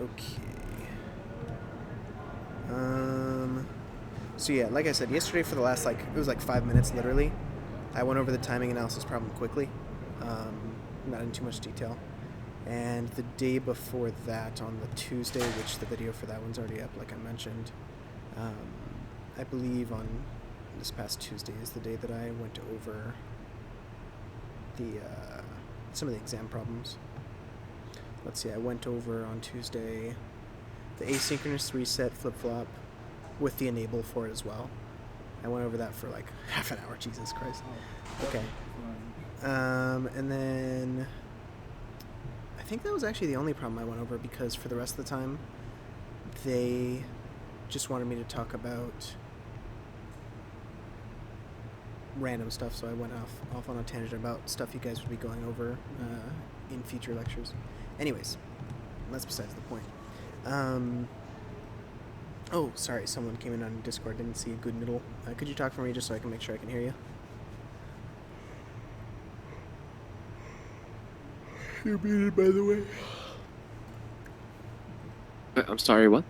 Okay. So yeah, like I said, yesterday for the last, it was 5 minutes literally, I went over the timing analysis problem quickly, not in too much detail. And the day before that, on the Tuesday, which the video for that one's already up, like I mentioned, um, I believe on this past Tuesday is the day that I went over the some of the exam problems. Let's see, I went over on Tuesday the asynchronous reset flip-flop with the enable for it as well. I went over that for like half an hour. Jesus Christ. Okay. And then I think that was actually the only problem I went over, because for the rest of the time they just wanted me to talk about random stuff, so I went off on a tangent about stuff you guys would be going over in future lectures. Anyways, that's besides the point. Oh, sorry, someone came in on Discord, didn't see a good middle. Could you talk for me just so I can make sure I can hear you? You're muted, by the way. I'm sorry, what?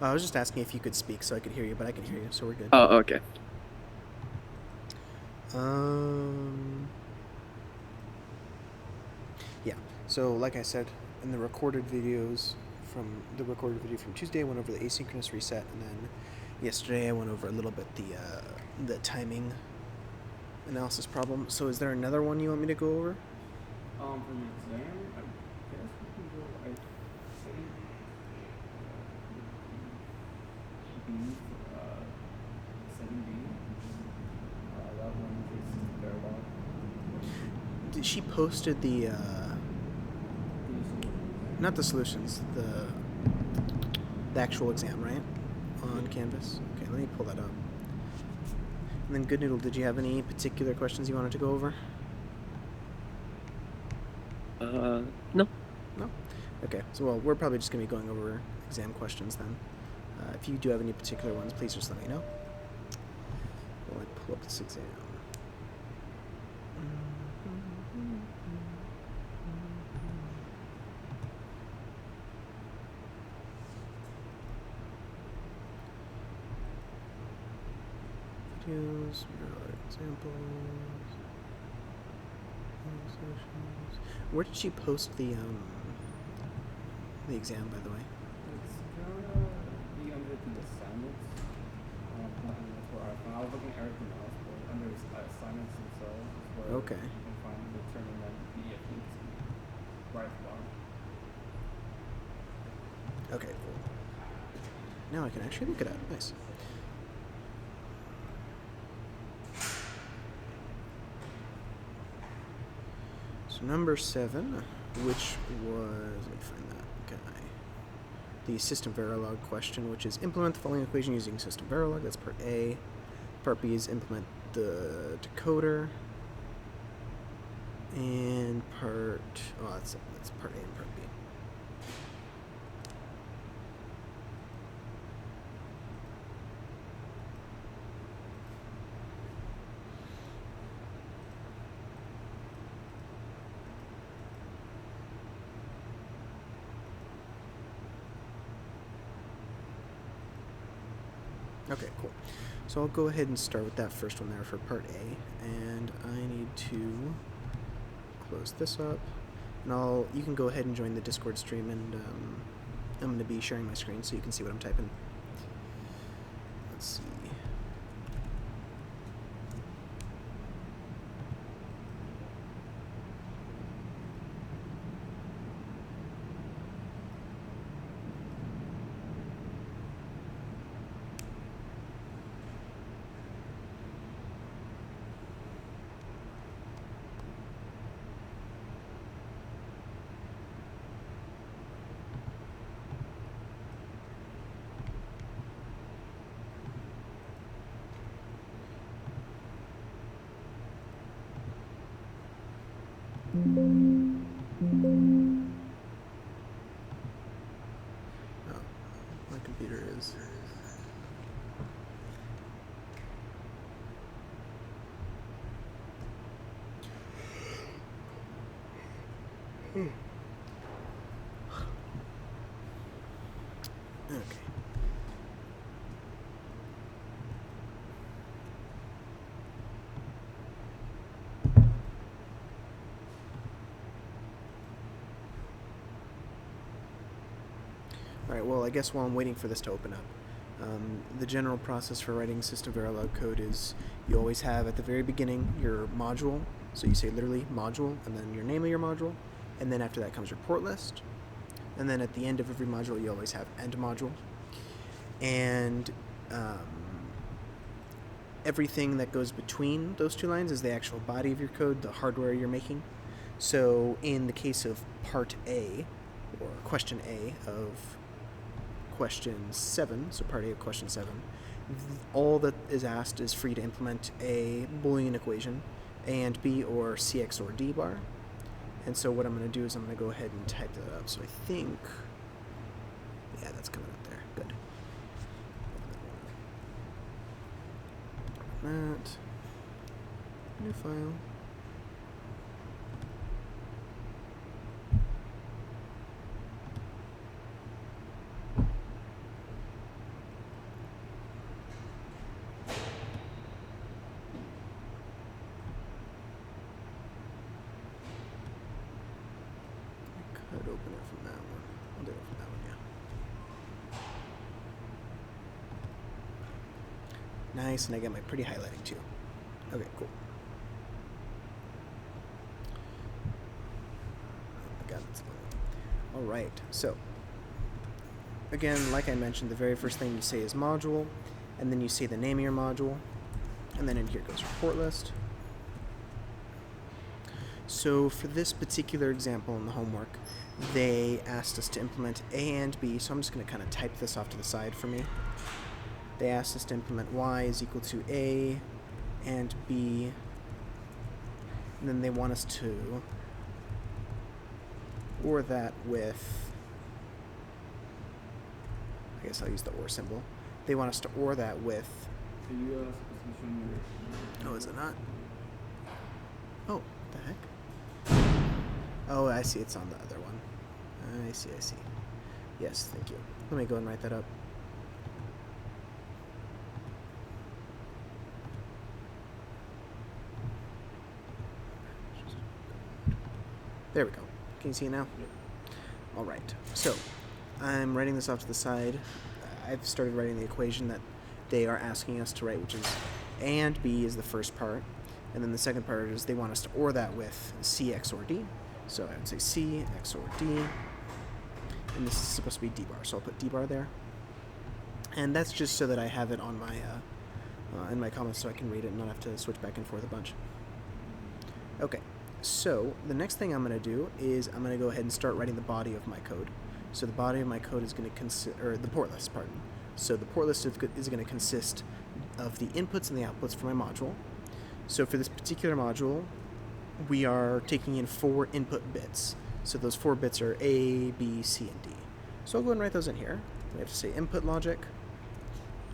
I was just asking if you could speak so I could hear you, but I can hear you, so we're good. Oh, okay. Yeah, so like I said, in the recorded videos from the recorded video from Tuesday, I went over the asynchronous reset, and then yesterday I went over a little bit the timing analysis problem. So is there another one you want me to go over? For the exam, I guess we can go, I think, B, 7B. That one is Verilog. She posted the not the solutions, the actual exam, right? On Canvas. Okay, let me pull that up. And then Good Noodle, did you have any particular questions you wanted to go over? No. No? Okay, so well, we're probably just going to be going over exam questions then. If you do have any particular ones, please just let me know. While I pull up this exam. Videos, examples, sessions. Where did she post the exam, by the way? It's gonna be under the assignments. That's where I found. I was looking at everything else, but under assignments themselves is where Okay. you can find the determinant PDF links right at the bottom. Okay, cool. Now I can actually look it up. Nice. So number 7, which was, let me find that guy. The System Verilog question, which is implement the following equation using System Verilog. That's part A. Part B is implement the decoder. And that's part A and part B. Okay, cool. So I'll go ahead and start with that first one there for part A, and I need to close this up, and you can go ahead and join the Discord stream, and I'm going to be sharing my screen so you can see what I'm typing. Let's see. Oh, my computer is... Okay. Alright, well, I guess while I'm waiting for this to open up, the general process for writing System Verilog code is you always have at the very beginning your module, so you say literally module, and then your name of your module, and then after that comes your port list, and then at the end of every module you always have end module, and everything that goes between those two lines is the actual body of your code, the hardware you're making. So in the case of part A, or question A of question 7, so part A of question 7, all that is asked is for you to implement a Boolean equation, A and B, or C XOR D bar. And so what I'm going to do is I'm going to go ahead and type that up. So I think, yeah, that's coming up there. Good. That. New file. Could open it from that one. I'll do it from that one, yeah. Nice, and I get my pretty highlighting too. Okay, cool. Oh my god, that's funny. Alright, so again, like I mentioned, the very first thing you say is module, and then you say the name of your module, and then in here goes your port list. So for this particular example in the homework, they asked us to implement A and B, so I'm just going to kind of type this off to the side for me. They asked us to implement Y is equal to A and B, and then they want us to OR that with, I guess I'll use the OR symbol. They want us to OR that with, Can you specifically show me oh, is it not? Oh, what the heck? Oh, I see, it's on the other one. I see. Yes, thank you. Let me go and write that up. There we go. Can you see it now? Yep. Alright, so I'm writing this off to the side. I've started writing the equation that they are asking us to write, which is A and B is the first part, and then the second part is they want us to OR that with C XOR D. So I would say C XOR D, and this is supposed to be D bar, so I'll put D bar there. And that's just so that I have it on my in my comments so I can read it and not have to switch back and forth a bunch. Okay, so the next thing I'm going to do is I'm going to go ahead and start writing the body of my code. So the body of my code is going to consist, or the port list, pardon. So the port list is going to consist of the inputs and the outputs for my module. So for this particular module, we are taking in 4 input bits. So those 4 bits are A, B, C, and D. So I'll go ahead and write those in here. We have to say input logic.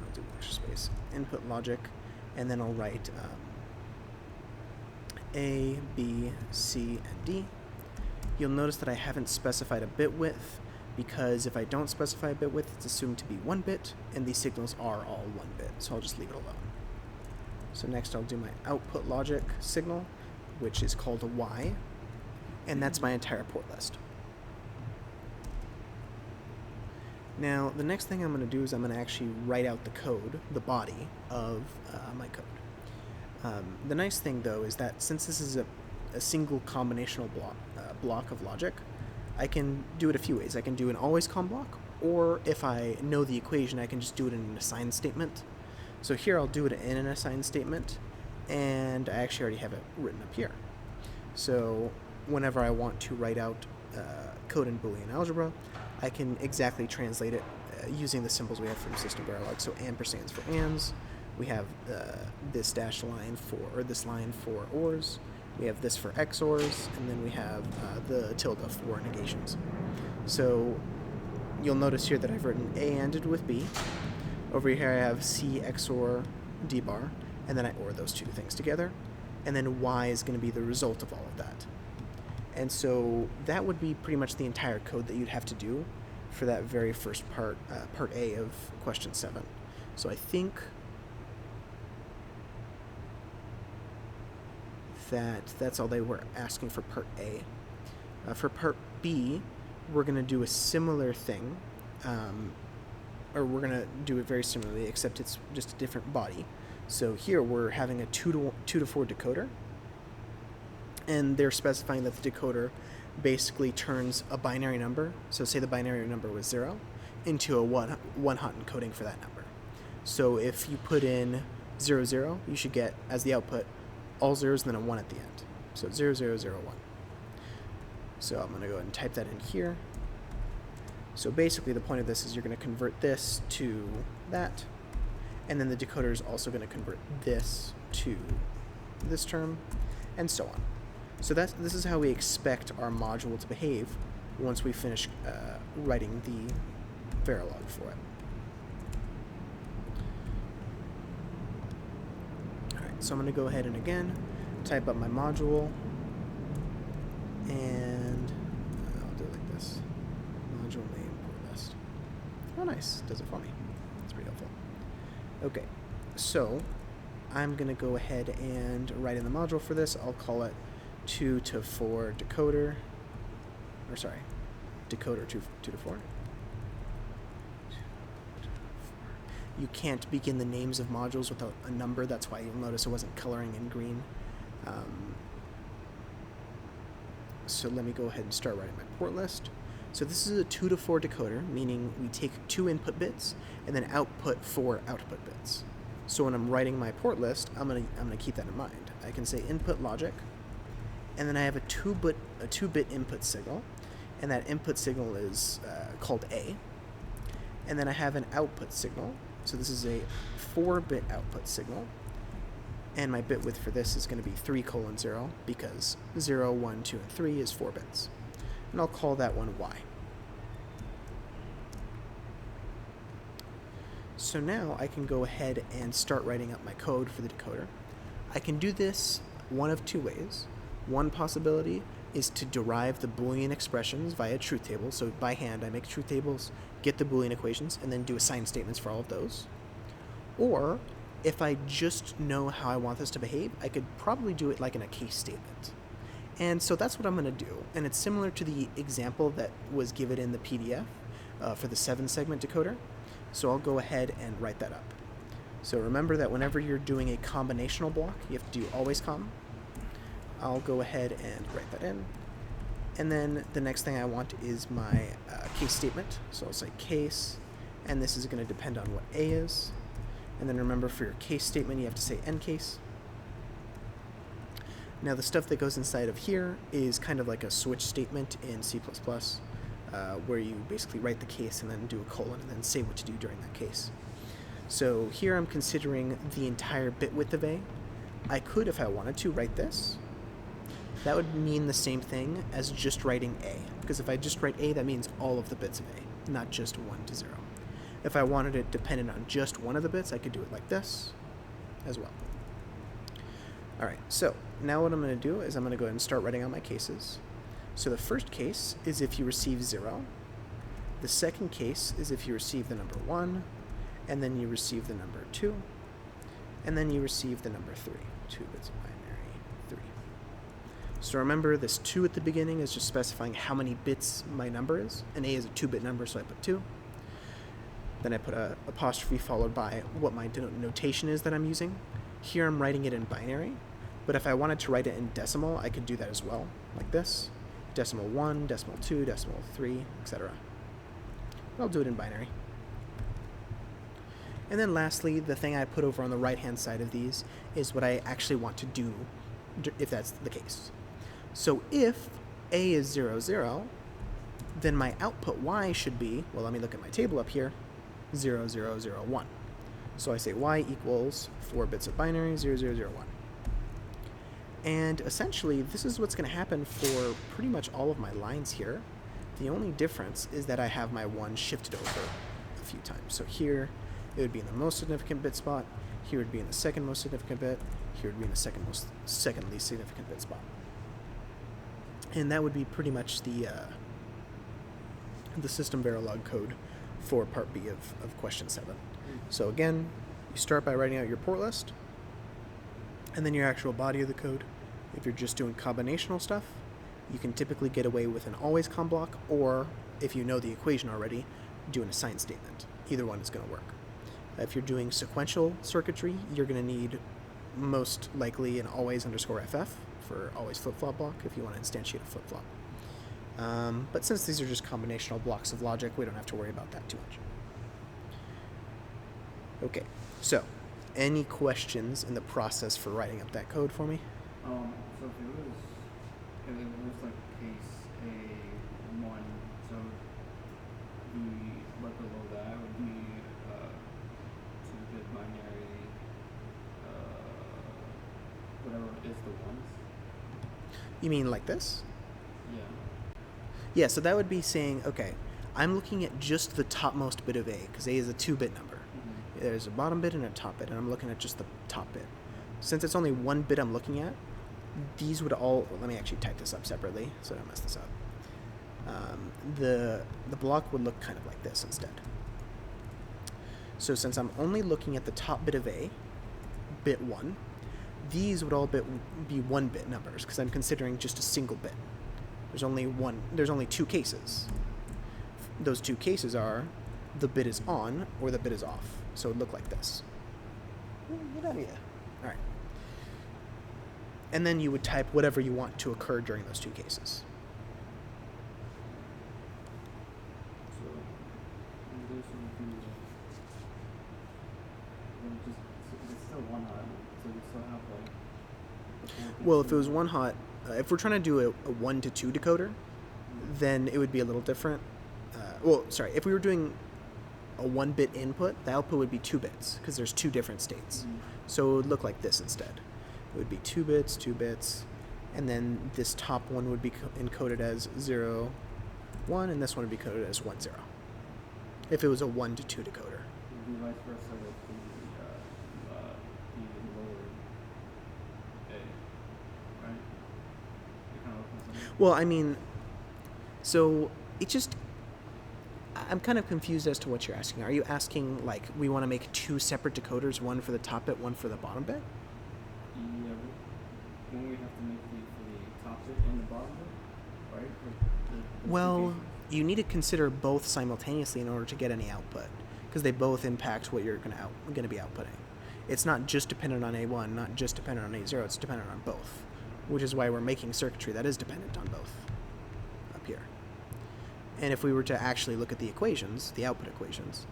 I'll do extra space. Input logic, and then I'll write A, B, C, and D. You'll notice that I haven't specified a bit width, because if I don't specify a bit width, it's assumed to be 1 bit, and these signals are all 1 bit, so I'll just leave it alone. So next I'll do my output logic signal, which is called a Y, and that's my entire port list. Now, the next thing I'm going to do is I'm going to actually write out the code, the body of my code. The nice thing, though, is that since this is a single combinational block of logic, I can do it a few ways. I can do an always com block, or if I know the equation, I can just do it in an assign statement. So here I'll do it in an assign statement, and I actually already have it written up here. So whenever I want to write out code in Boolean algebra, I can exactly translate it using the symbols we have from System Verilog. So ampersands for ands, we have this dash line for, or this line for ORs, we have this for XORs, and then we have the tilde for negations. So you'll notice here that I've written A ANDed with B. Over here I have C XOR D bar, and then I OR those two things together, and then Y is going to be the result of all of that. And so that would be pretty much the entire code that you'd have to do for that very first part, part A of question 7. So I think that's all they were asking for part A. For part B, we're going to do a similar thing, or we're going to do it very similarly, except it's just a different body. So here we're having a 2 to 4 decoder, and they're specifying that the decoder basically turns a binary number, so say the binary number was 0, into a one hot encoding for that number. So if you put in 0, 0, you should get, as the output, all zeros and then a 1 at the end. So 0, 0, 0, 1. So I'm going to go ahead and type that in here. So basically the point of this is you're going to convert this to that, and then the decoder is also going to convert this to this term, and so on. So this is how we expect our module to behave once we finish writing the Verilog for it. Alright, so I'm going to go ahead and again type up my module, and I'll do it like this. Module name port list. Oh nice, does it for me. That's pretty helpful. Okay, so I'm going to go ahead and write in the module for this. I'll call it 2 to 4 decoder, or sorry, decoder 2 to 4. You can't begin the names of modules with a number, that's why you'll notice it wasn't coloring in green. So let me go ahead and start writing my port list. So this is a 2 to 4 decoder, meaning we take 2 input bits and then output 4 output bits. So when I'm writing my port list, I'm gonna keep that in mind. I can say input logic, and then I have a 2-bit input signal, and that input signal is called A. And then I have an output signal, so this is a 4-bit output signal, and my bit width for this is going to be 3:0, because 0, 1, 2, and 3 is 4 bits. And I'll call that one Y. So now I can go ahead and start writing up my code for the decoder. I can do this one of 2 ways. One possibility is to derive the Boolean expressions via truth table. So by hand, I make truth tables, get the Boolean equations, and then do assign statements for all of those. Or if I just know how I want this to behave, I could probably do it like in a case statement. And so that's what I'm going to do. And it's similar to the example that was given in the PDF for the 7-segment decoder. So I'll go ahead and write that up. So remember that whenever you're doing a combinational block, you have to do always com. I'll go ahead and write that in. And then the next thing I want is my case statement. So I'll say case, and this is going to depend on what A is. And then remember, for your case statement, you have to say end case. Now the stuff that goes inside of here is kind of like a switch statement in C++, where you basically write the case and then do a colon and then say what to do during that case. So here I'm considering the entire bit width of A. I could, if I wanted to, write this. That would mean the same thing as just writing A, because if I just write A, that means all of the bits of A, not just 1 to 0. If I wanted it dependent on just one of the bits, I could do it like this as well. Alright, so now what I'm going to do is I'm going to go ahead and start writing out my cases. So the first case is if you receive 0. The second case is if you receive the number 1, and then you receive the number 2, and then you receive the number 3. 2 bits of binary, 3. So remember, this 2 at the beginning is just specifying how many bits my number is, and A is a 2-bit number, so I put 2. Then I put a apostrophe followed by what my notation is that I'm using. Here I'm writing it in binary, but if I wanted to write it in decimal, I could do that as well, like this. Decimal 1, decimal 2, decimal 3, etc. I'll do it in binary. And then lastly, the thing I put over on the right-hand side of these is what I actually want to do if that's the case. So if A is 0, 0, then my output Y should be, well, let me look at my table up here, 0, 0, 0, 1. So I say Y equals 4 bits of binary, 0, 0, 0, 1. And essentially, this is what's going to happen for pretty much all of my lines here. The only difference is that I have my 1 shifted over a few times. So here, it would be in the most significant bit spot. Here it would be in the second most significant bit. Here it would be in the second least significant bit spot. And that would be pretty much the the system Verilog code for part B of question 7. So again, you start by writing out your port list, and then your actual body of the code. If you're just doing combinational stuff, you can typically get away with an always com block, or if you know the equation already, do an assign statement. Either one is going to work. If you're doing sequential circuitry, you're going to need most likely an always underscore FF for always flip-flop block if you want to instantiate a flip-flop. But since these are just combinational blocks of logic, we don't have to worry about that too much. Okay, so any questions in the process for writing up that code for me? So if it was like case A1, so right below that would be 2-bit binary, whatever is the ones. You mean like this? Yeah. Yeah, so that would be saying, okay, I'm looking at just the topmost bit of A, because A is a 2-bit number. Mm-hmm. There's a bottom bit and a top bit, and I'm looking at just the top bit. Since it's only one bit I'm looking at, these would all, let me actually type this up separately so I don't mess this up. The block would look kind of like this instead. So since I'm only looking at the top bit of A, bit 1, these would all be 1-bit numbers, because I'm considering just a single bit. There's only two cases. Those two cases are the bit is on or the bit is off. So it would look like this. Get out of here. All right. And then you would type whatever you want to occur during those two cases. So this would be it's still one hot, so we still have like the 4 bits. Well, if it was one hot, if we're trying to do a 1 to 2 decoder, then it would be a little different. If we were doing a 1-bit input, the output would be 2 bits, because there's 2 different states. Mm-hmm. So it would look like this instead. It would be 2 bits, 2 bits, and then this top one would be encoded as 0, 1, and this one would be coded as 1, 0. If it was a 1 to 2 decoder. It would be vice versa with the lower A, right? You're kind of looking at something. Well, I mean, so it just, I'm kind of confused as to what you're asking. Are you asking, like, we want to make 2 separate decoders, one for the top bit, one for the bottom bit? Yeah, when we have to make for the top bit and the bottom bit, right? The Well, two cases. you need to consider both simultaneously in order to get any output, because they both impact what you're going to be outputting. It's not just dependent on A1, not just dependent on A0, it's dependent on both, which is why we're making circuitry that is dependent on both up here. And if we were to actually look at the equations, the output equations,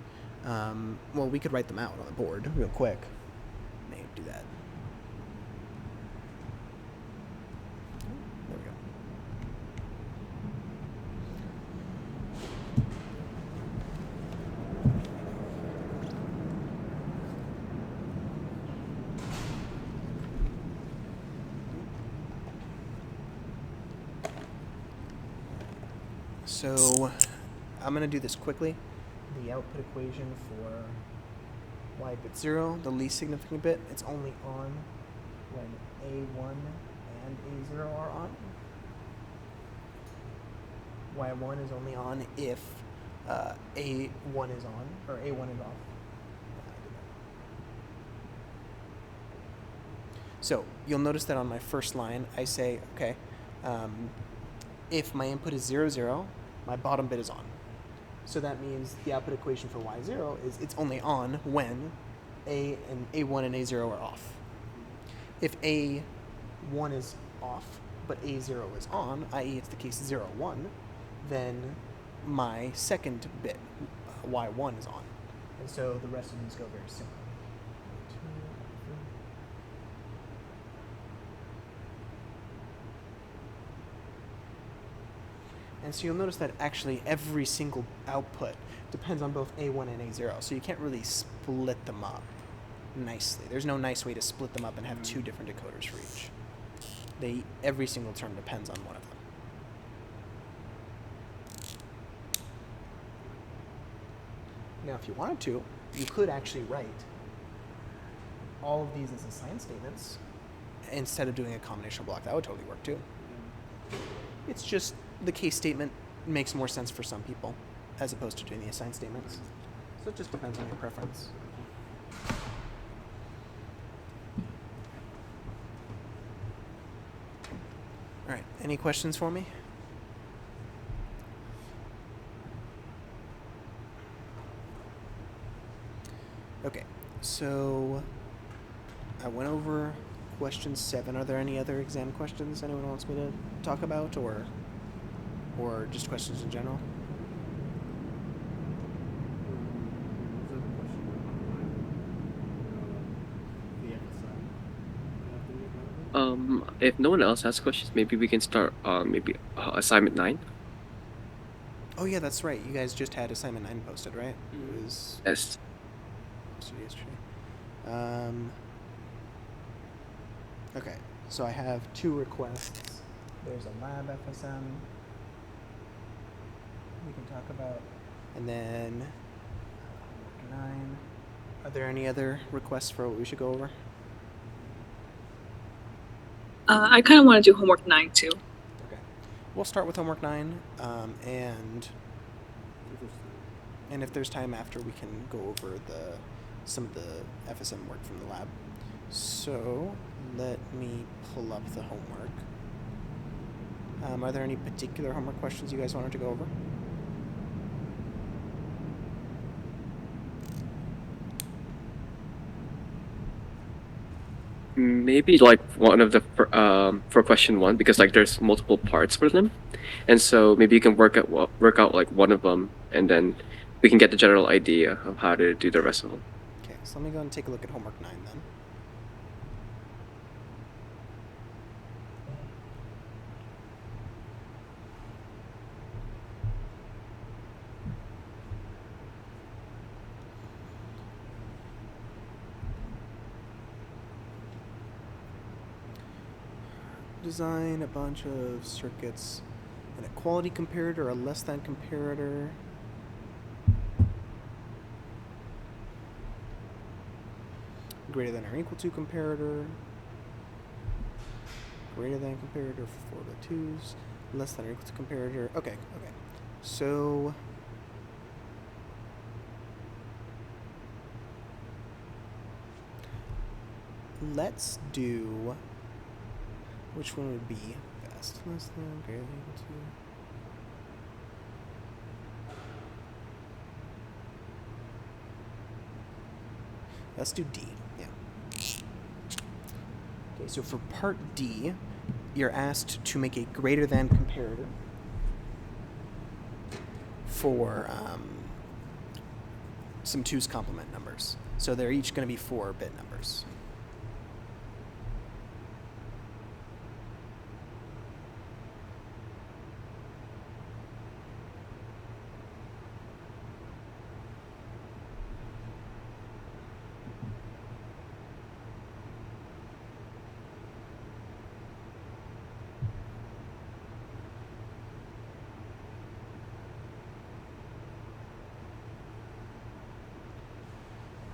well, we could write them out on the board real quick. May do that. There we go. So I'm going to do this quickly. The output equation for y bit 0, the least significant bit, it's only on when A1 and A0 are on. Y1 is only on if A1 is on, or A1 is off. So you'll notice that on my first line, I say, okay, if my input is 0, 0, my bottom bit is on. So that means the output equation for Y0 is it's only on when A1 and A0 are off. If A1 is off, but A0 is on, i.e. it's the case 0, 1, then my second bit, Y1, is on. And so the rest of these go very similar. And so you'll notice that actually every single output depends on both A1 and A0. So you can't really split them up nicely. There's no nice way to split them up and have 2 different decoders for each. Every single term depends on one of them. Now, if you wanted to, you could actually write all of these as assign statements instead of doing a combinational block. That would totally work too. It's just the case statement makes more sense for some people. as opposed to doing the assigned statements. So it just depends on your preference. All right, any questions for me? Okay, so I went over question 7. Are there any other exam questions anyone wants me to talk about, or just questions in general? There's a question on the FSI. If no one else has questions, maybe we can start maybe assignment 9. Oh yeah, that's right. You guys just had assignment 9 posted, right? It was Yes. yesterday. Okay, so I have 2 requests. There's a lab FSM we can talk about, and then homework 9. Are there any other requests for what we should go over? I kind of want to do homework 9 too. Okay, we'll start with homework 9, and if there's time after, we can go over some of the FSM work from the lab. So let me pull up the homework. Are there any particular homework questions you guys wanted to go over? Maybe like one of the for question 1, because like there's multiple parts for them, and so maybe you can work out like one of them, and then we can get the general idea of how to do the rest of them. Okay, so let me go and take a look at homework 9 then. Design a bunch of circuits, an equality comparator, a less than comparator. Greater than or equal to comparator. Greater than comparator for 4/2s. Less than or equal to comparator. Okay. So let's do, which one would be best? Less than, greater than, equal to. Let's do D, yeah. Okay, so for part D, you're asked to make a greater than comparator for some 2's complement numbers. So they're each going to be 4-bit numbers.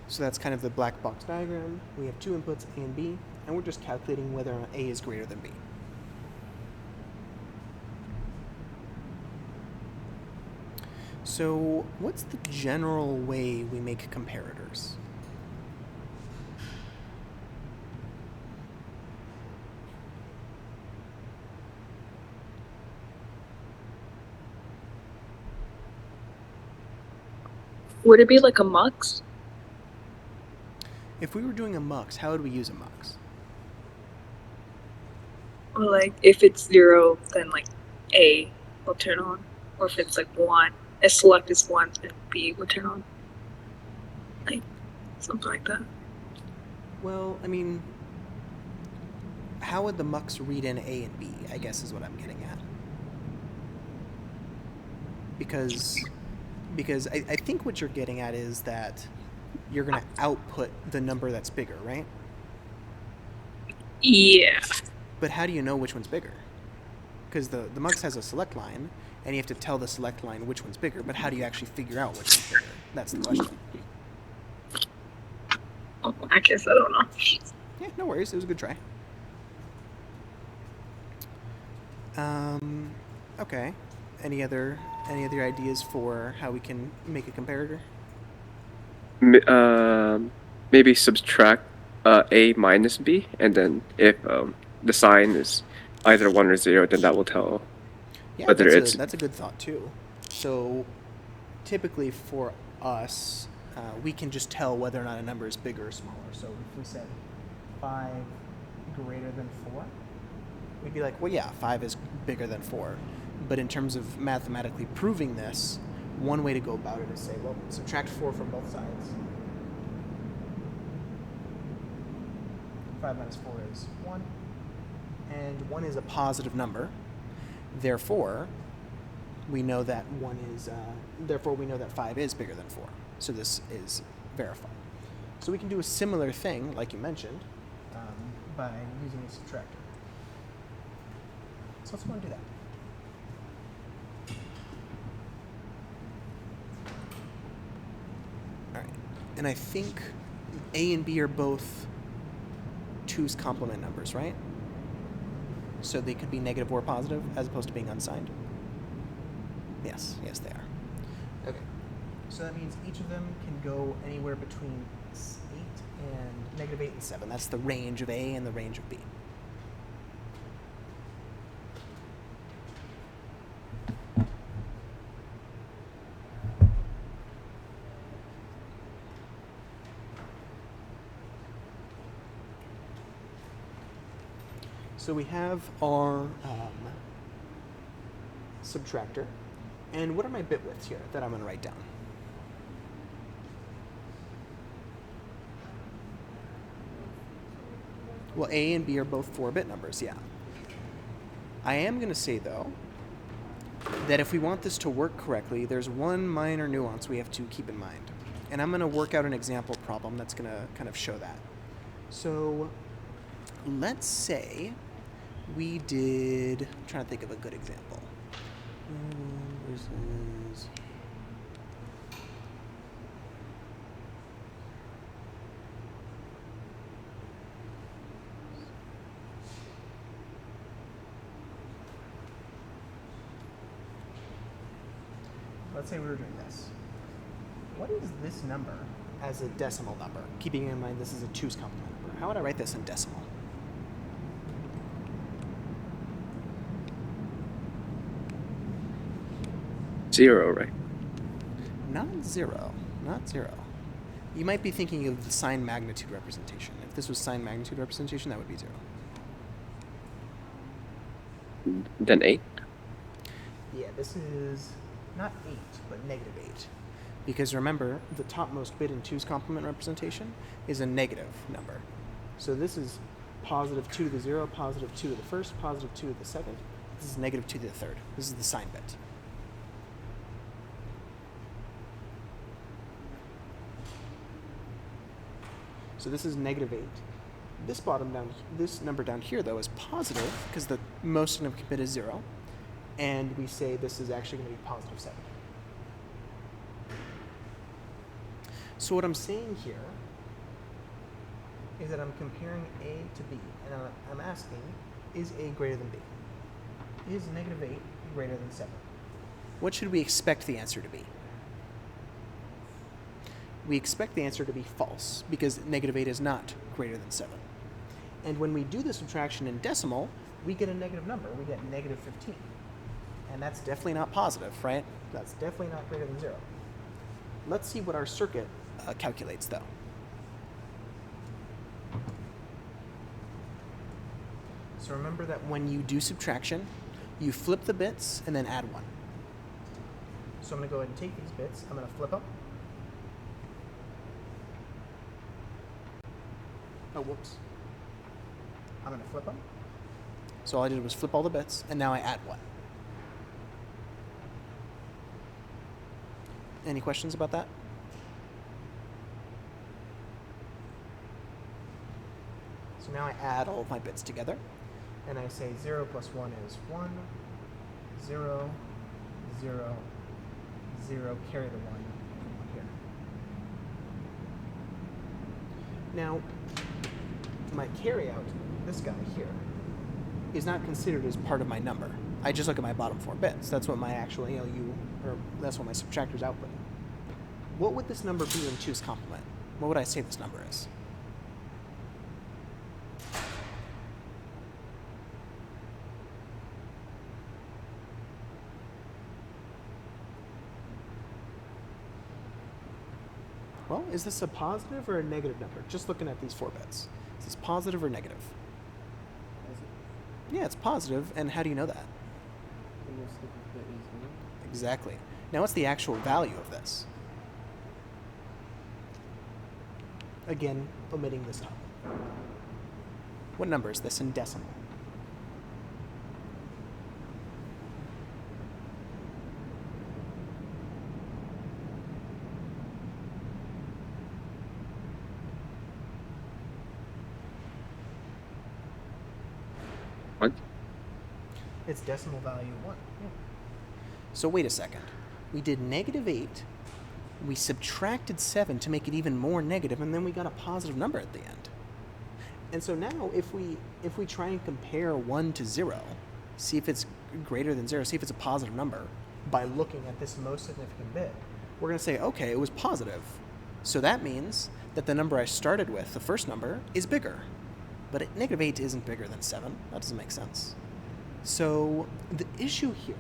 So that's kind of the black box diagram. We have 2 inputs, A and B, and we're just calculating whether or not A is greater than B. So what's the general way we make comparators? Would it be like a mux? If we were doing a mux, how would we use a mux? Or like if it's 0, then like A will turn on. Or if it's like 1, if select is 1, then B will turn on. Like something like that. Well, I mean, how would the mux read in A and B, I guess is what I'm getting at. Because I think what you're getting at is that you're going to output the number that's bigger, right? Yeah. But how do you know which one's bigger? Because the mux has a select line, and you have to tell the select line which one's bigger, but how do you actually figure out which one's bigger? That's the question. Oh, I guess I don't know. Yeah, no worries. It was a good try. Okay. Any other Any other ideas for how we can make a comparator? Maybe subtract a minus b, and then if the sign is either 1 or 0, then that will tell Yeah, whether it's that's a good thought too. So typically for us, we can just tell whether or not a number is bigger or smaller. So if we said 5 greater than 4, we'd be like, well, yeah, 5 is bigger than 4. But in terms of mathematically proving this, one way to go about it is say, well, subtract 4 from both sides. 5 minus 4 is 1. And 1 is a positive number. Therefore, we know that 5 is bigger than 4. So this is verified. So we can do a similar thing, like you mentioned, by using a subtractor. So let's go and do that. All right, and I think A and B are both 2's complement numbers, right? So they could be negative or positive as opposed to being unsigned? Yes, they are. Okay, so that means each of them can go anywhere between 8 and negative 8 and 7. That's the range of A and the range of B. So we have our subtractor. And what are my bit widths here that I'm going to write down? Well, A and B are both 4-bit numbers, yeah. I am going to say, though, that if we want this to work correctly, there's one minor nuance we have to keep in mind. And I'm going to work out an example problem that's going to kind of show that. So let's say we did, I'm trying to think of a good example. Versus let's say we were doing this. What is this number as a decimal number? Keeping in mind this is a 2's complement number. How would I write this in decimal? Zero, right? Not 0. You might be thinking of the sign magnitude representation. If this was sign magnitude representation, that would be 0. Then 8? Yeah, this is not 8, but negative 8. Because remember, the topmost bit in 2's complement representation is a negative number. So this is positive 2 to the 0, positive 2 to the first, positive 2 to the second. This is negative 2 to the third. This is the sign bit. So this is negative 8. This number down here, though, is positive because the most significant bit is 0. And we say this is actually going to be positive 7. So what I'm saying here is that I'm comparing A to B. And I'm asking, is A greater than B? Is negative 8 greater than 7? What should we expect the answer to be? We expect the answer to be false, because negative 8 is not greater than 7. And when we do the subtraction in decimal, we get a negative number. We get negative 15. And that's definitely not positive, right? That's definitely not greater than 0. Let's see what our circuit calculates, though. So remember that when you do subtraction, you flip the bits and then add 1. So I'm going to go ahead and take these bits. I'm going to flip them. Oh, whoops. I'm going to flip them. So all I did was flip all the bits, and now I add 1. Any questions about that? So now I add all of my bits together, and I say 0 plus 1 is 1, 0, 0, 0, carry the 1 here. Now, my carryout, this guy here, is not considered as part of my number. I just look at my bottom 4 bits. That's what my actual ALU, or that's what my subtractor's output. What would this number be in 2's complement? What would I say this number is? Well, is this a positive or a negative number? Just looking at these 4 bits. Is this positive or negative? Yeah, it's positive, and how do you know that? The most significant bit is 1. Exactly. Now, what's the actual value of this? Again, omitting this top. What number is this in decimal? What? It's decimal value 1. Yeah. So wait a second. We did -8. We subtracted 7 to make it even more negative, and then we got a positive number at the end. And so now if we try and compare 1 to 0, see if it's greater than 0, see if it's a positive number by looking at this most significant bit, we're going to say, okay, it was positive. So that means that the number I started with, the first number, is bigger. But -8 isn't bigger than 7. That doesn't make sense. So the issue here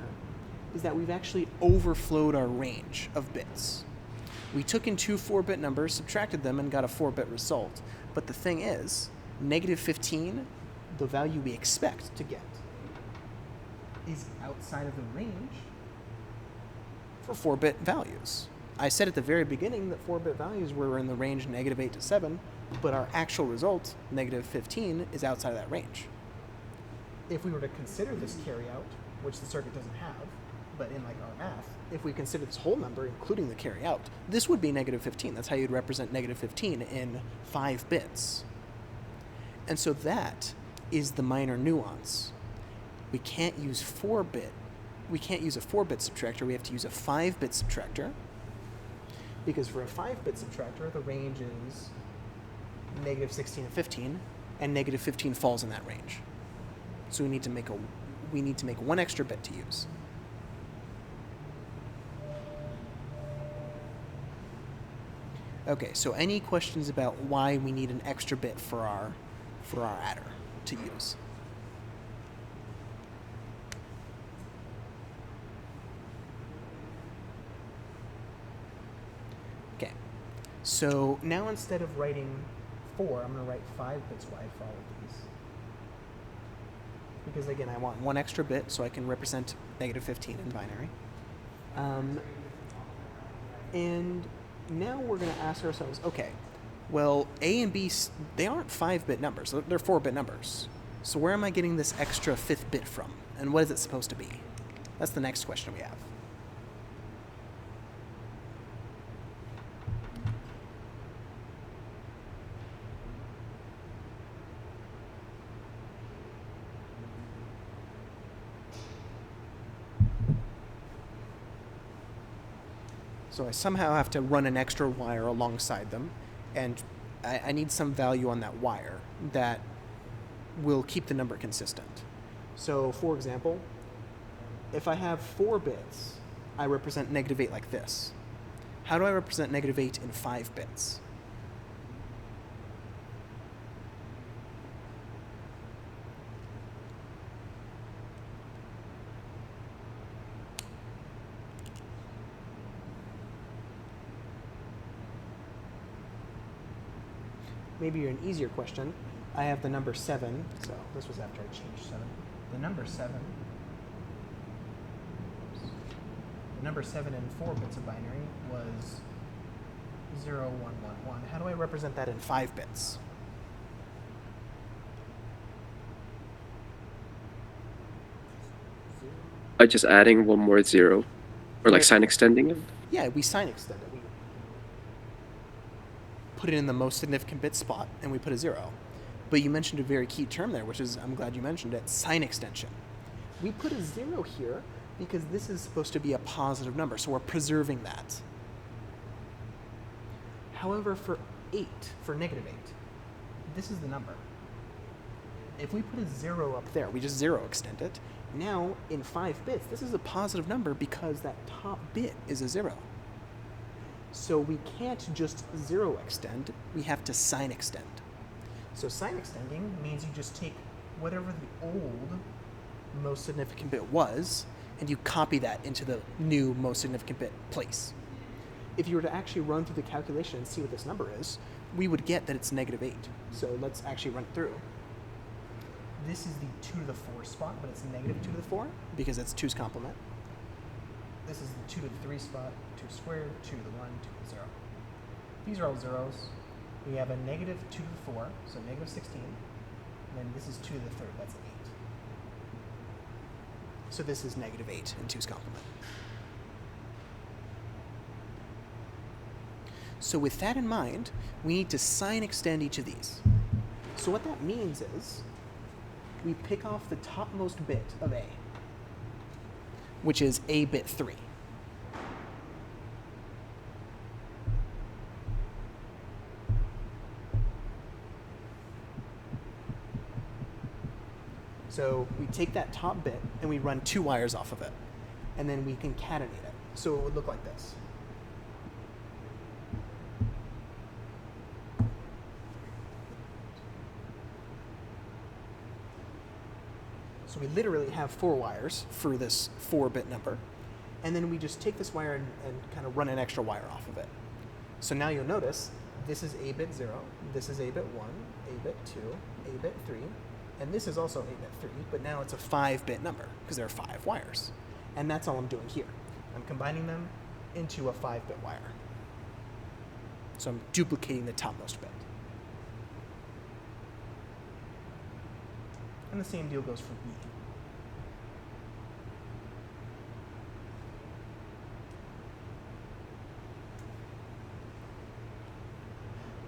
is that we've actually overflowed our range of bits. We took in 2 4-bit numbers, subtracted them, and got a 4-bit result. But the thing is, -15, the value we expect to get, is outside of the range for 4-bit values. I said at the very beginning that 4-bit values were in the range -8 to 7, but our actual result, -15, is outside of that range. If we were to consider this carryout, which the circuit doesn't have, but in like our math, if we consider this whole number, including the carryout, this would be -15. That's how you'd represent -15 in 5 bits. And so that is the minor nuance. We can't use 4-bit. We can't use a 4-bit subtractor. We have to use a 5-bit subtractor. Because for a 5-bit subtractor, the range is -16 and 15, and -15 falls in that range. So we need to make one extra bit to use. Okay, so any questions about why we need an extra bit for our adder to use? Okay, so now instead of writing 4, I'm going to write 5 bits wide for all of these. Because again, I want one extra bit so I can represent -15 in binary. And now we're going to ask ourselves, okay, well, A and B, they aren't 5-bit numbers. They're 4-bit numbers. So where am I getting this extra 5th bit from? And what is it supposed to be? That's the next question we have. So I somehow have to run an extra wire alongside them, and I need some value on that wire that will keep the number consistent. So, for example, if I have 4 bits, I represent -8 like this. How do I represent -8 in 5 bits? Maybe an easier question. I have the number 7, so this was after I changed 7. The number 7 in 4 bits of binary was 0, 1, 1, 1. How do I represent that in 5 bits? By just adding one more 0, or like Right. sign extending it. Yeah, we sign extend it. We put it in the most significant bit spot, and we put a 0. But you mentioned a very key term there, which is, I'm glad you mentioned it, sign extension. We put a 0 here because this is supposed to be a positive number, so we're preserving that. However, for -8, this is the number. If we put a 0 up there, we just 0 extend it, Now, in 5 bits, this is a positive number because that top bit is a 0. So we can't just 0 extend, we have to sign extend. So sign extending means you just take whatever the old most significant bit was, and you copy that into the new most significant bit place. If you were to actually run through the calculation and see what this number is, we would get that it's -8. So let's actually run it through. This is the 2 to the 4 spot, but it's -2 to the 4 because it's 2's complement. This is the 2 to the 3 spot, 2 squared, 2 to the 1, 2 to the 0. These are all zeros. We have a -2 to the 4, so -16. And then this is 2 to the 3rd, that's 8. So this is -8 in 2's complement. So with that in mind, we need to sign extend each of these. So what that means is we pick off the topmost bit of A, which is A bit 3. So we take that top bit and we run 2 wires off of it, and then we concatenate it. So it would look like this. So we literally have 4 wires for this 4-bit number, and then we just take this wire and kind of run an extra wire off of it. So now you'll notice this is A bit 0, this is A bit 1, A bit 2, A bit 3, and this is also A bit 3, but now it's a 5-bit number because there are 5 wires. And that's all I'm doing here. I'm combining them into a 5-bit wire. So I'm duplicating the topmost bit. And the same deal goes for B.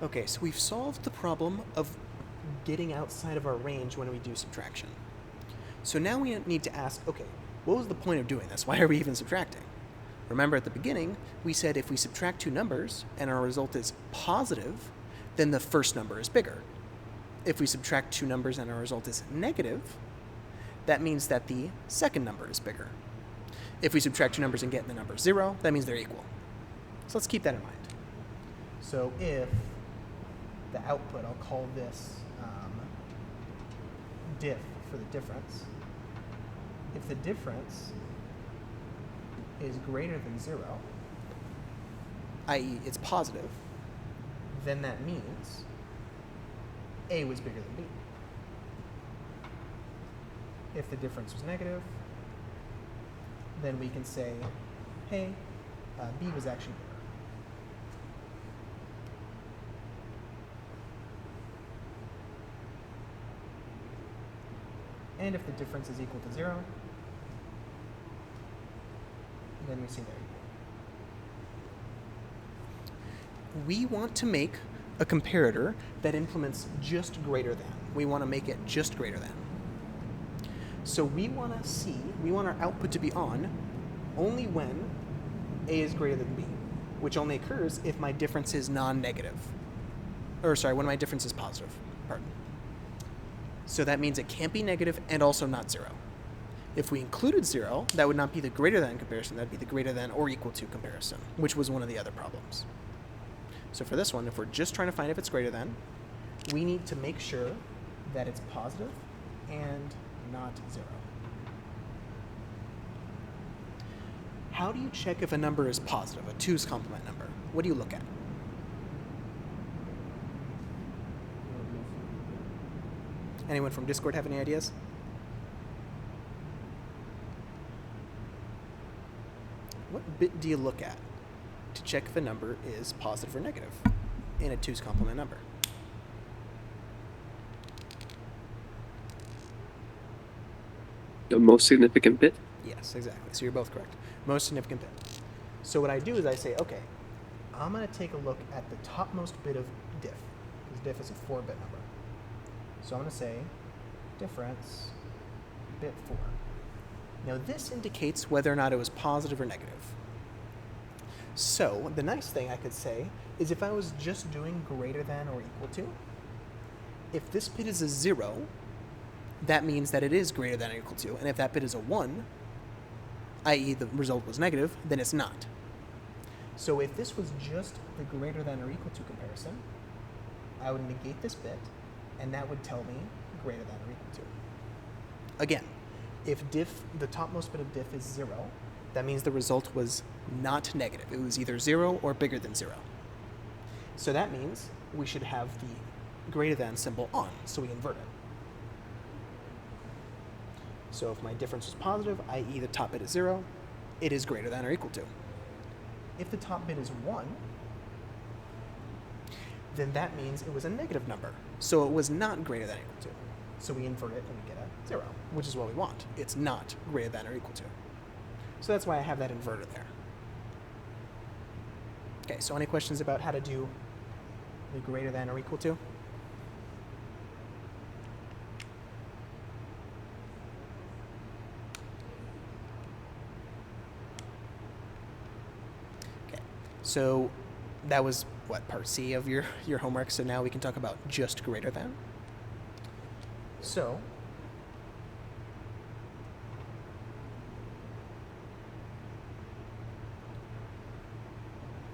Okay, so we've solved the problem of getting outside of our range when we do subtraction. So now we need to ask, okay, what was the point of doing this? Why are we even subtracting? Remember at the beginning, we said if we subtract 2 numbers and our result is positive, then the first number is bigger. If we subtract 2 numbers and our result is negative, that means that the second number is bigger. If we subtract 2 numbers and get the number 0, that means they're equal. So let's keep that in mind. So if the output, I'll call this diff for the difference. If the difference is greater than 0, i.e. it's positive, then that means A was bigger than B. If the difference was negative, then we can say, hey, B was actually bigger. And if the difference is equal to 0, then we say they're equal. We want to make a comparator that implements just greater than. We want to make it just greater than. So we want our output to be on only when A is greater than B, which only occurs if my difference is non-negative. When my difference is positive, pardon. So that means it can't be negative and also not 0. If we included 0, that would not be the greater than comparison, that'd be the greater than or equal to comparison, which was one of the other problems. So for this one, if we're just trying to find if it's greater than, we need to make sure that it's positive and not 0. How do you check if a number is positive, a 2's complement number? What do you look at? Anyone from Discord have any ideas? What bit do you look at to check if a number is positive or negative in a 2's complement number? The most significant bit? Yes, exactly. So you're both correct. Most significant bit. So what I do is I say, okay, I'm going to take a look at the topmost bit of diff, because diff is a 4-bit number. So I'm going to say difference bit 4. Now this indicates whether or not it was positive or negative. So the nice thing I could say is if I was just doing greater than or equal to, if this bit is a 0, that means that it is greater than or equal to. And if that bit is a 1, i.e. the result was negative, then it's not. So if this was just the greater than or equal to comparison, I would negate this bit, and that would tell me greater than or equal to. Again, if diff, the topmost bit of diff is 0, that means the result was not negative. It was either 0 or bigger than 0. So that means we should have the greater than symbol on, so we invert it. So if my difference is positive, i.e. the top bit is 0, it is greater than or equal to. If the top bit is 1, then that means it was a negative number. So it was not greater than or equal to. So we invert it and we get a 0, which is what we want. It's not greater than or equal to. So that's why I have that inverted there. Okay, so any questions about how to do the greater than or equal to? Okay, so that was what, part C of your homework, so now we can talk about just greater than. So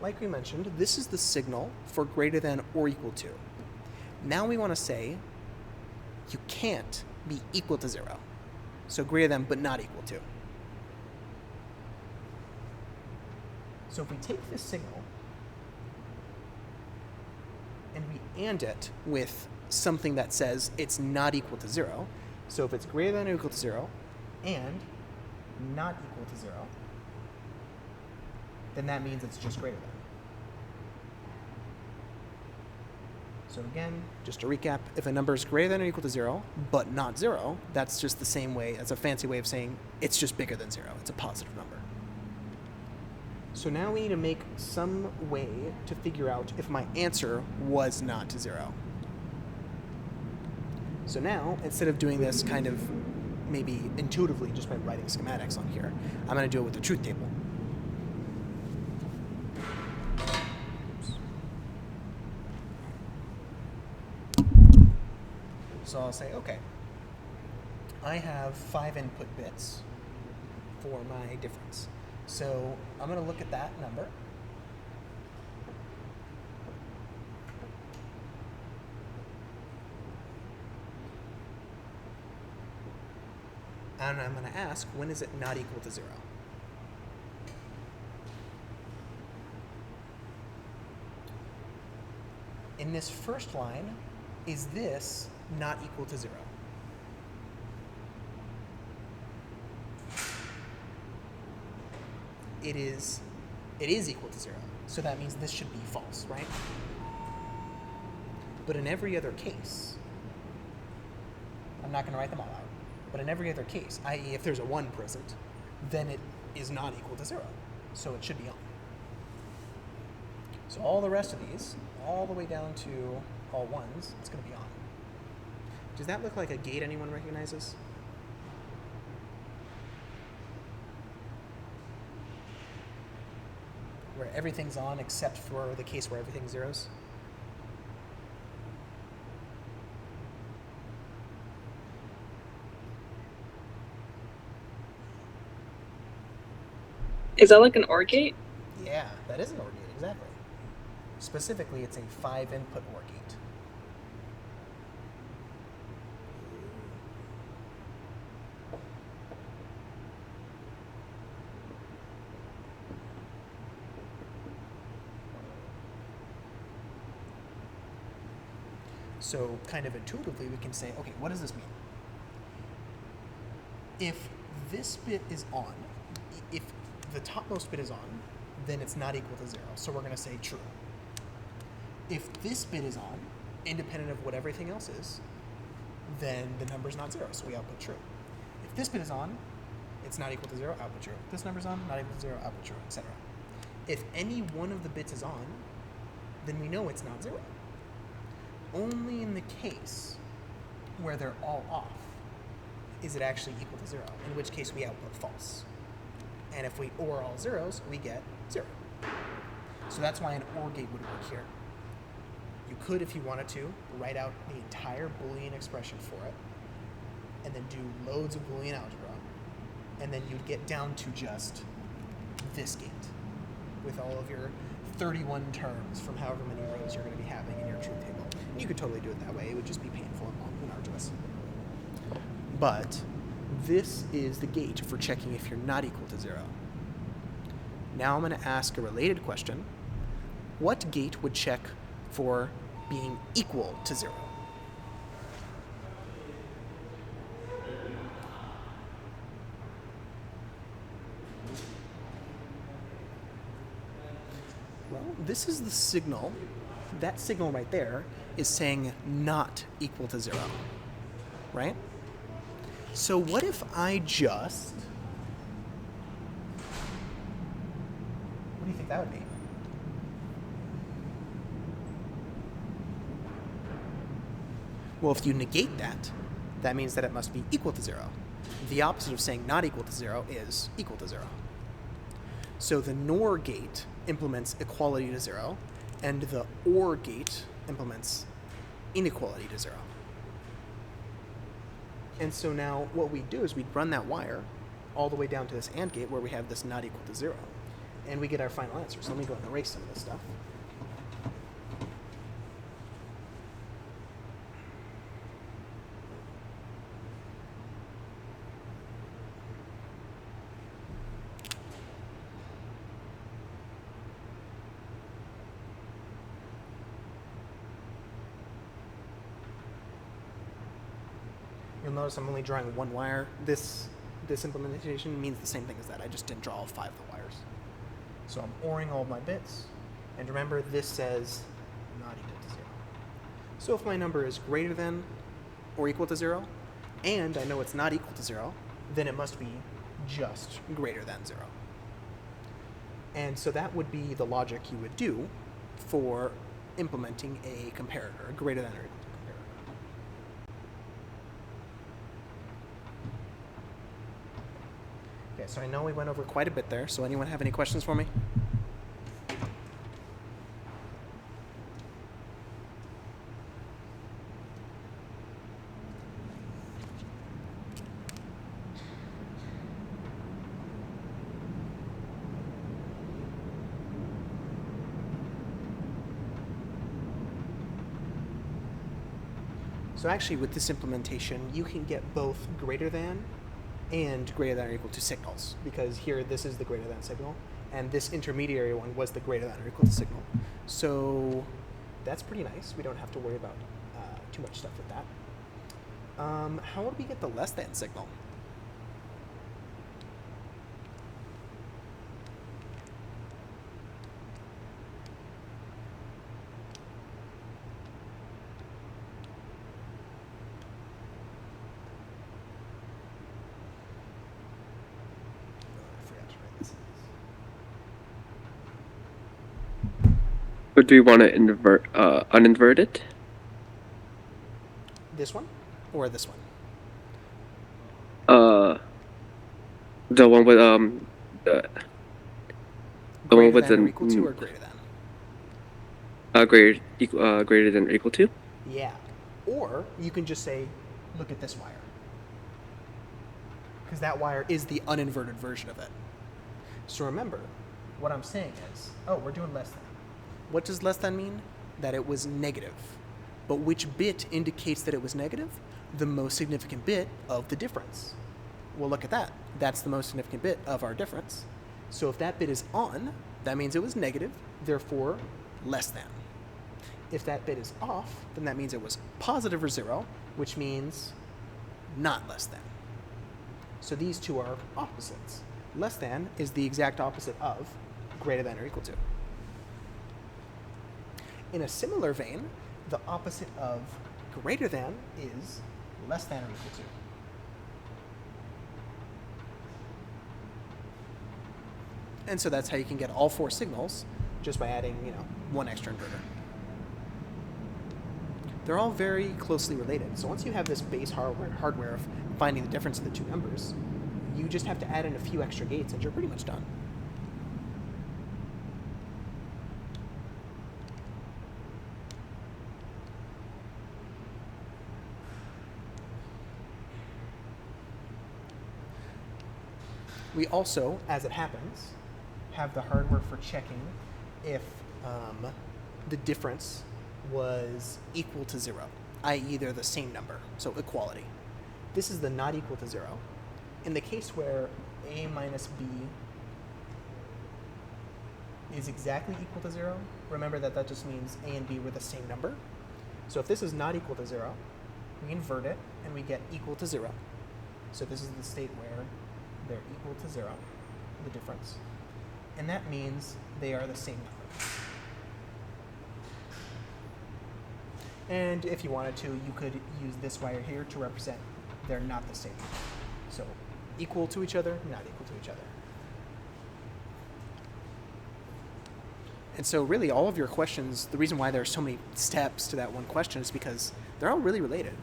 like we mentioned, this is the signal for greater than or equal to. Now we want to say you can't be equal to 0. So greater than but not equal to. So if we take this signal and we AND it with something that says it's not equal to 0, so if it's greater than or equal to 0 and not equal to 0, then that means it's just greater than. So again, just to recap, if a number is greater than or equal to 0, but not 0, that's just the same way, that's a fancy way of saying it's just bigger than 0. It's a positive number. So now we need to make some way to figure out if my answer was not 0. So now, instead of doing this kind of maybe intuitively just by writing schematics on here, I'm going to do it with the truth table. So I'll say, okay, I have 5 input bits for my difference. So I'm going to look at that number. And I'm going to ask, when is it not equal to 0? In this first line, is this not equal to 0? It is equal to 0. So that means this should be false, right? But in every other case, I'm not going to write them all out, but in every other case, i.e. if there's a 1 present, then it is not equal to 0. So it should be on. So all the rest of these, all the way down to all 1s, it's going to be on. Does that look like a gate anyone recognizes? Where everything's on except for the case where everything's zeros? Is that like an OR gate? Yeah, that is an OR gate, exactly. Specifically, it's a 5-input OR gate. So kind of intuitively, we can say, okay, what does this mean? If this bit is on, if the topmost bit is on, then it's not equal to 0. So we're going to say true. If this bit is on, independent of what everything else is, then the number's not 0, so we output true. If this bit is on, it's not equal to 0, output true. If this number's on, not equal to 0, output true, etc. If any one of the bits is on, then we know it's not 0. Only in the case where they're all off is it actually equal to 0, in which case we output false. And if we OR all zeros, we get 0. So that's why an OR gate would work here. You could, if you wanted to, write out the entire Boolean expression for it, and then do loads of Boolean algebra, and then you'd get down to just this gate with all of your 31 terms from however many rows you're going to be having in your truth table. And you could totally do it that way. It would just be painful and long and arduous. But this is the gate for checking if you're not equal to 0. Now I'm going to ask a related question. What gate would check for being equal to 0? Well, this is the signal. That signal right there is saying not equal to 0, right? So what if I just... What do you think that would be? Well, if you negate that, that means that it must be equal to 0. The opposite of saying not equal to 0 is equal to 0. So the NOR gate implements equality to 0, and the OR gate implements inequality to 0. And so now what we do is we run that wire all the way down to this AND gate where we have this not equal to 0. And we get our final answer. So let me go and erase some of this stuff. You'll notice I'm only drawing one wire. This implementation means the same thing as that. I just didn't draw all 5 of the wires. So I'm ORing all of my bits. And remember, this says not equal to 0. So if my number is greater than or equal to 0, and I know it's not equal to 0, then it must be just greater than 0. And so that would be the logic you would do for implementing a comparator, a greater than or equal to comparator. Okay, so I know we went over quite a bit there, so anyone have any questions for me? So actually with this implementation, you can get both greater than and greater than or equal to signals, because here this is the greater than signal, and this intermediary one was the greater than or equal to signal. So that's pretty nice. We don't have to worry about too much stuff with that. How would we get the less than signal? But do we want to uninvert it? This one or this one? The one with the Greater one with than or the equal to or greater than? greater than or equal to. Yeah. Or you can just say, look at this wire. Because that wire is the uninverted version of it. So remember, what I'm saying is, oh, we're doing less than. What does less than mean? That it was negative. But which bit indicates that it was negative? The most significant bit of the difference. Well, look at that. That's the most significant bit of our difference. So if that bit is on, that means it was negative, therefore less than. If that bit is off, then that means it was positive or 0, which means not less than. So these two are opposites. Less than is the exact opposite of greater than or equal to. In a similar vein, the opposite of greater than is less than or equal to. And so that's how you can get all 4 signals just by adding, one extra inverter. They're all very closely related. So once you have this base hardware of finding the difference of the two numbers, you just have to add in a few extra gates and you're pretty much done. We also, as it happens, have the hardware for checking if the difference was equal to 0, i.e. they're the same number, so equality. This is the not equal to 0. In the case where a minus b is exactly equal to 0, remember that just means a and b were the same number. So if this is not equal to 0, we invert it and we get equal to 0. So this is the state where they're equal to 0, the difference. And that means they are the same number. And if you wanted to, you could use this wire here to represent they're not the same number. So equal to each other, not equal to each other. And so really all of your questions, the reason why there are so many steps to that one question is because they're all really related.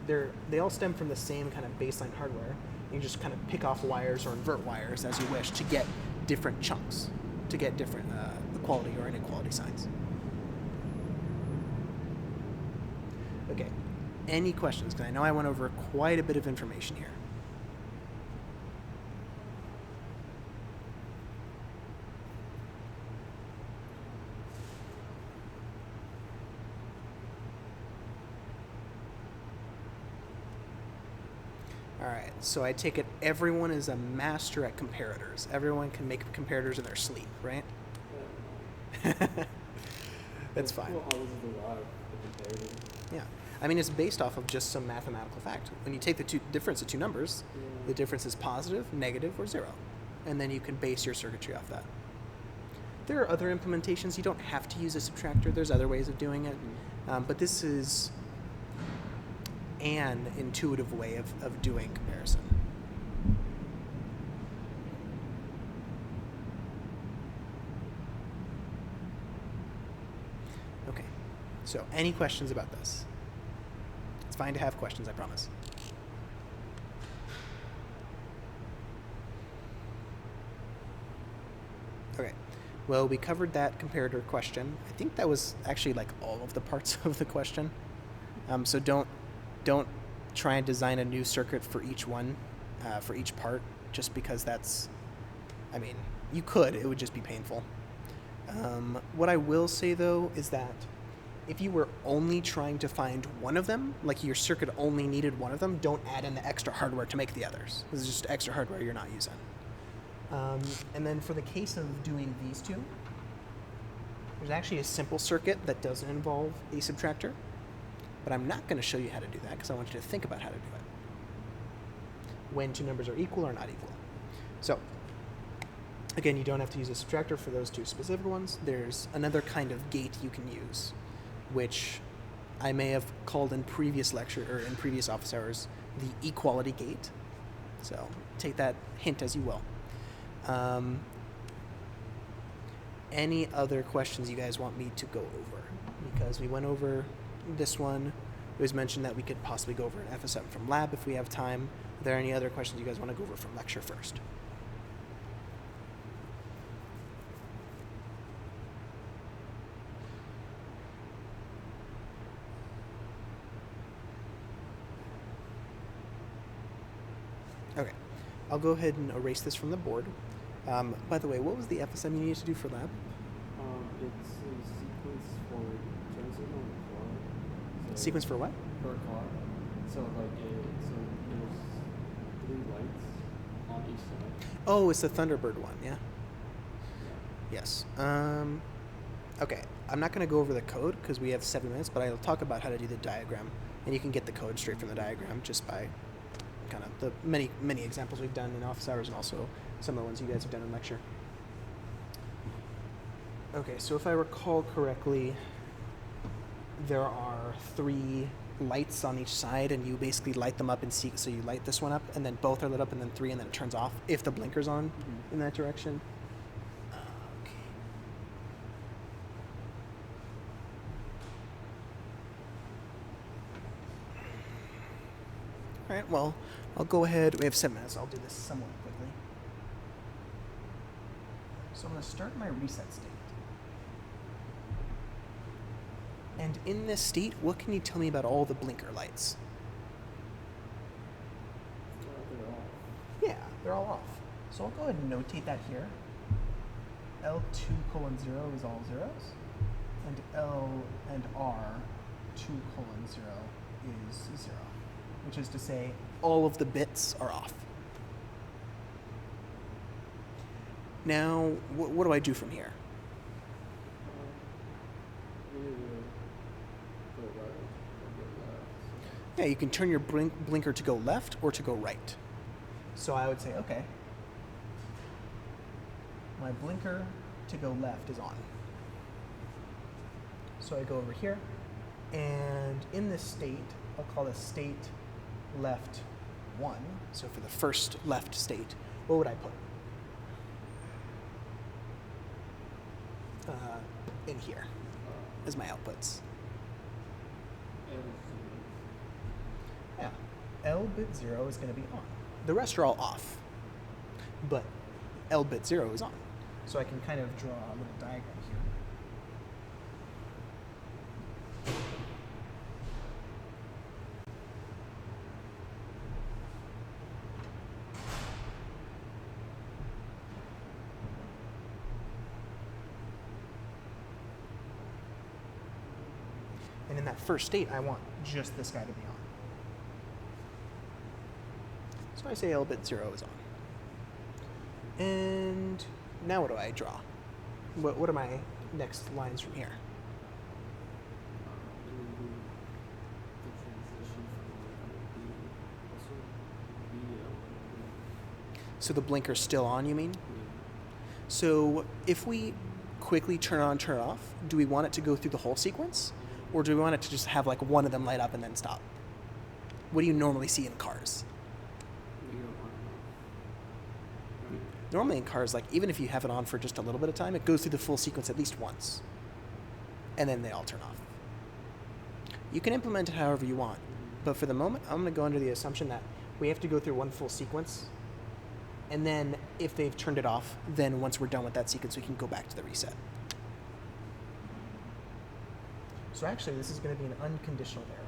They all stem from the same kind of baseline hardware. You just kind of pick off wires or invert wires as you wish to get different chunks, to get different equality or inequality signs. Okay, any questions? Because I know I went over quite a bit of information here. All right, so I take it everyone is a master at comparators. Everyone can make comparators in their sleep, right? That's fine. Well, how does it derive the comparative? Yeah, I mean it's based off of just some mathematical fact. When you take the difference of two numbers, the difference is positive, negative, or 0, and then you can base your circuitry off that. There are other implementations. You don't have to use a subtractor. There's other ways of doing it, but this is an intuitive way of doing comparison. Okay, so any questions about this? It's fine to have questions, I promise. Okay, well, we covered that comparator question. I think that was actually like all of the parts of the question. So don't try and design a new circuit for each one, for each part, just because that's, I mean, you could, it would just be painful. What I will say though is that if you were only trying to find one of them, like your circuit only needed one of them, don't add in the extra hardware to make the others. This is just extra hardware you're not using. And then for the case of doing these two, there's actually a simple circuit that doesn't involve a subtractor. But I'm not going to show you how to do that because I want you to think about how to do it. When two numbers are equal or not equal. So, again, you don't have to use a subtractor for those two specific ones. There's another kind of gate you can use, which I may have called in previous lecture or in previous office hours the equality gate. So take that hint as you will. Any other questions you guys want me to go over? Because we went over this one. It was mentioned that we could possibly go over an FSM from lab if we have time. Are there any other questions you guys want to go over from lecture first? Okay, I'll go ahead and erase this from the board. By the way, what was the FSM you needed to do for lab? It's a sequence for turn signal in the car. So Sequence for what? per car. So there's 3 lights on each side. Oh, it's the Thunderbird one, yeah? Yes. Okay, I'm not going to go over the code because we have 7 minutes, but I'll talk about how to do the diagram. And you can get the code straight from the diagram just by kind of the many examples we've done in office hours and also some of the ones you guys have done in lecture. Okay, so if I recall correctly, there are 3 lights on each side, and you basically light them up in sequence. So you light this one up, and then both are lit up, and then 3, and then it turns off if the blinker's on in that direction. Okay. All right, well, I'll go ahead. We have 7 minutes. I'll do this somewhat quickly. So I'm going to start my reset state. And in this state, what can you tell me about all the blinker lights? They're off. Yeah, they're all off. So I'll go ahead and notate that here. L2 colon 0 is all zeros, and L and R 2 colon 0 is 0, which is to say all of the bits are off. Now, what do I do from here? We need to go right or go left. Yeah, you can turn your blinker to go left or to go right. So I would say, okay, my blinker to go left is on. So I go over here, and in this state, I'll call this state left 1. So for the first left state, what would I put? In here as my outputs. Yeah, L bit 0 is going to be on. The rest are all off, but L bit 0 is on. So I can kind of draw a little diagram here. And in that first state, I want just this guy to be on. So I say L bit 0 is on. And now what do I draw? What are my next lines from here? And then do the transition from B, also B, So the blinker's still on, you mean? yeah. So if we quickly turn on, turn off, do we want it to go through the whole sequence? Or do we want it to just have like one of them light up and then stop? What do you normally see in cars? We go on and off. Normally in cars, like even if you have it on for just a little bit of time, it goes through the full sequence at least once. And then they all turn off. You can implement it however you want. But for the moment, I'm going to go under the assumption that we have to go through one full sequence. And then if they've turned it off, then once we're done with that sequence, we can go back to the reset. So actually, this is going to be an unconditional arrow.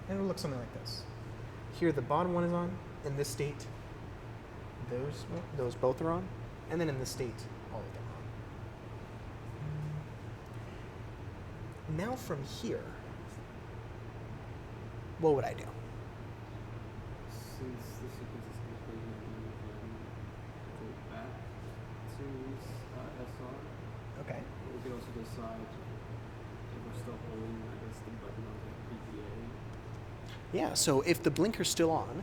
And it'll look something like this. Here, the bottom one is on. In this state, those both are on. And then in this state, all of them are on. Now from here, what would I do? Since the sequence is complete, we can go back to SR. Okay. We can also decide if we're still holding, I guess, the button on the PPA. Yeah, so if the blinker's still on,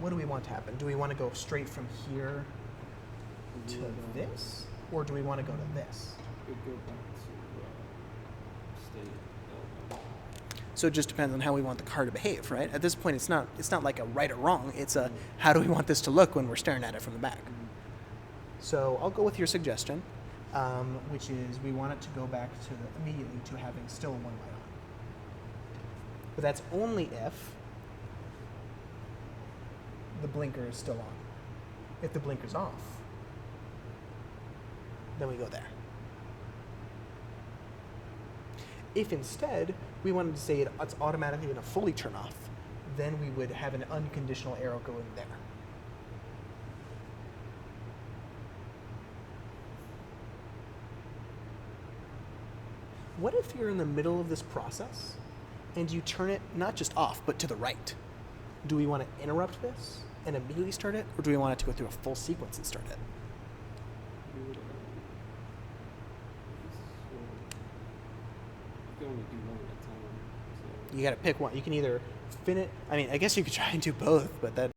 what do we want to happen? Do we want to go straight from here to this? Or do we want to go to this? We go back to state L1. So it just depends on how we want the car to behave, right? At this point, it's not like a right or wrong. It's a how do we want this to look when we're staring at it from the back. So I'll go with your suggestion, which is we want it to go back to immediately to having still one light on. But that's only if the blinker is still on. If the blinker's off, then we go there. If instead we wanted to say it's automatically going to fully turn off, then we would have an unconditional arrow going there. What if you're in the middle of this process and you turn it not just off, but to the right? Do we want to interrupt this and immediately start it, or do we want it to go through a full sequence and start it? We would, you can only do one at a time. So You got to pick one. You can either I guess you could try and do both, but that